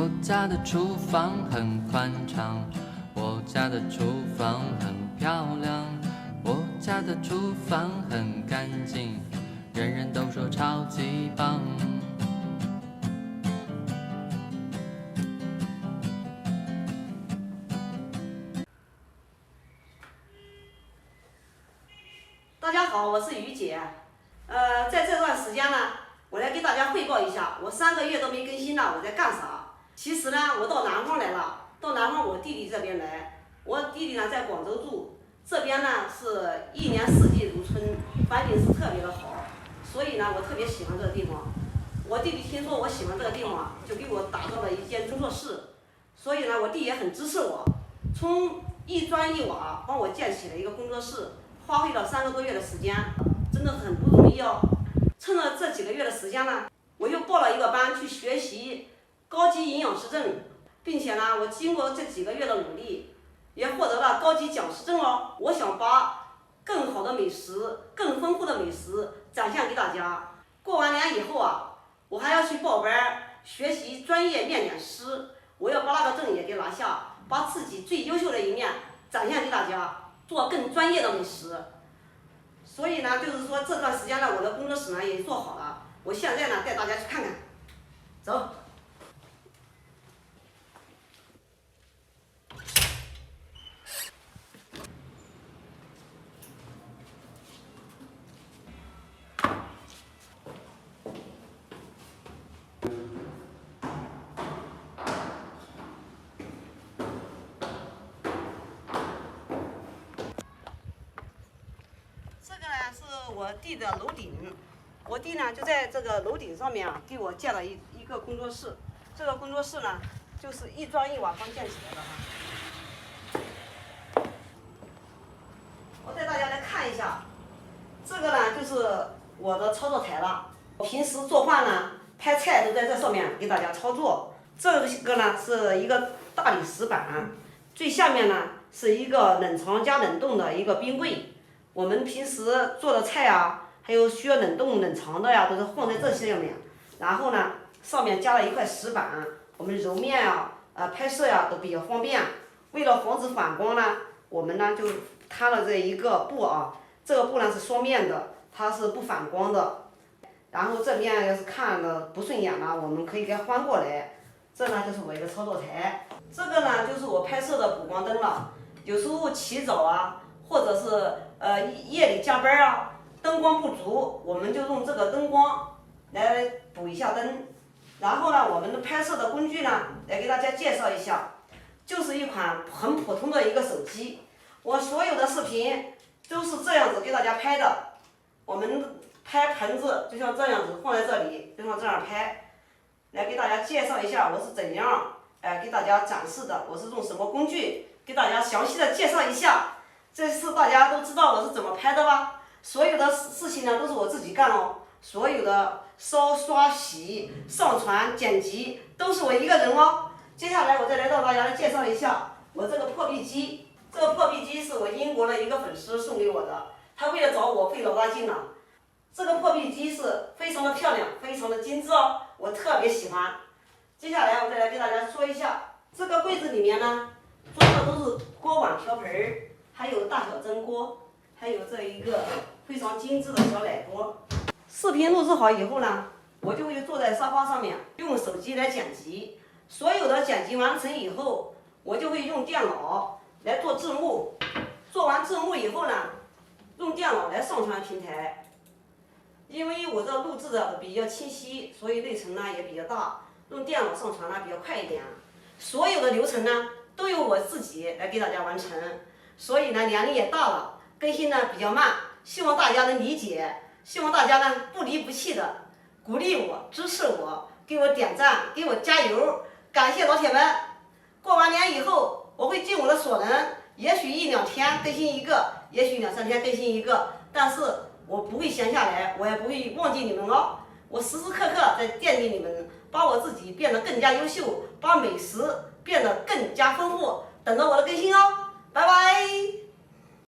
我家的厨房很宽敞，我家的厨房很漂亮，我家的厨房很干净，人人都说超级棒。大家好，我是于姐。在这段时间呢，我来给大家汇报一下，我3个月都没更新了，我在干啥？其实呢，我到南方来了，到南方我弟弟这边来。我弟弟呢在广州住，这边呢是一年四季如春，环境是特别的好，所以呢我特别喜欢这个地方。我弟弟听说我喜欢这个地方，就给我打造了一间工作室，所以呢我弟也很支持我，从一砖一瓦帮我建起了一个工作室。花费了3个多月的时间，真的很不容易哦。趁着这几个月的时间呢，我又报了一个班去学习高级营养师证，并且呢，我经过这几个月的努力，也获得了高级讲师证哦。我想把更好的美食、更丰富的美食展现给大家。过完年以后啊，我还要去报班学习专业面点师，我要把那个证也给拿下，把自己最优秀的一面展现给大家。做更专业的美食，所以呢，就是说这段时间呢，我的工作室呢也做好了。我现在呢带大家去看看，走。我弟的楼顶，我弟呢就在这个楼顶上面啊，给我建了一个工作室。这个工作室呢，就是一砖一瓦刚建起来的哈。我带大家来看一下，这个呢就是我的操作台了。我平时做饭呢、拍菜都在这上面给大家操作。这个呢是一个大理石板，最下面呢是一个冷藏加冷冻的一个冰柜。我们平时做的菜啊，还有需要冷冻冷藏的呀，都是放在这些上面。然后呢，上面加了一块石板，我们揉面啊、拍摄呀都比较方便。为了防止反光呢，我们呢就摊了这一个布啊，这个布呢是双面的，它是不反光的。然后这面要是看的不顺眼了，我们可以给它翻过来。这呢就是我一个操作台，这个呢就是我拍摄的补光灯了。有时候起早啊，或者是夜里加班啊，灯光不足，我们就用这个灯光来补一下灯。然后呢，我们的拍摄的工具呢，来给大家介绍一下，就是一款很普通的一个手机。我所有的视频都是这样子给大家拍的。我们拍盆子就像这样子放在这里，就像这样拍，来给大家介绍一下我是怎样给大家展示的，我是用什么工具，给大家详细的介绍一下。这次大家都知道我是怎么拍的吧？所有的事情呢都是我自己干哦，所有的烧、刷、洗、上传、剪辑都是我一个人哦。接下来我再来到大家来介绍一下我这个破壁机。这个破壁机是我英国的一个粉丝送给我的，他为了找我费老大劲了。这个破壁机是非常的漂亮，非常的精致哦，我特别喜欢。接下来我再来给大家说一下，这个柜子里面呢装的都是锅碗瓢盆儿。还有大小蒸锅，还有这一个非常精致的小奶锅。视频录制好以后呢，我就会坐在沙发上面用手机来剪辑。所有的剪辑完成以后，我就会用电脑来做字幕。做完字幕以后呢，用电脑来上传平台。因为我这录制的比较清晰，所以内存呢也比较大，用电脑上传呢比较快一点。所有的流程呢都由我自己来给大家完成。所以呢，年龄也大了，更新呢比较慢，希望大家能理解，希望大家呢不离不弃的鼓励我、支持我，给我点赞，给我加油，感谢老铁们！过完年以后，我会尽我的所能，也许1、2天更新一个，也许2、3天更新一个，但是我不会闲下来，我也不会忘记你们哦，我时时刻刻在惦记你们，把我自己变得更加优秀，把美食变得更加丰富，等着我的更新哦。拜拜。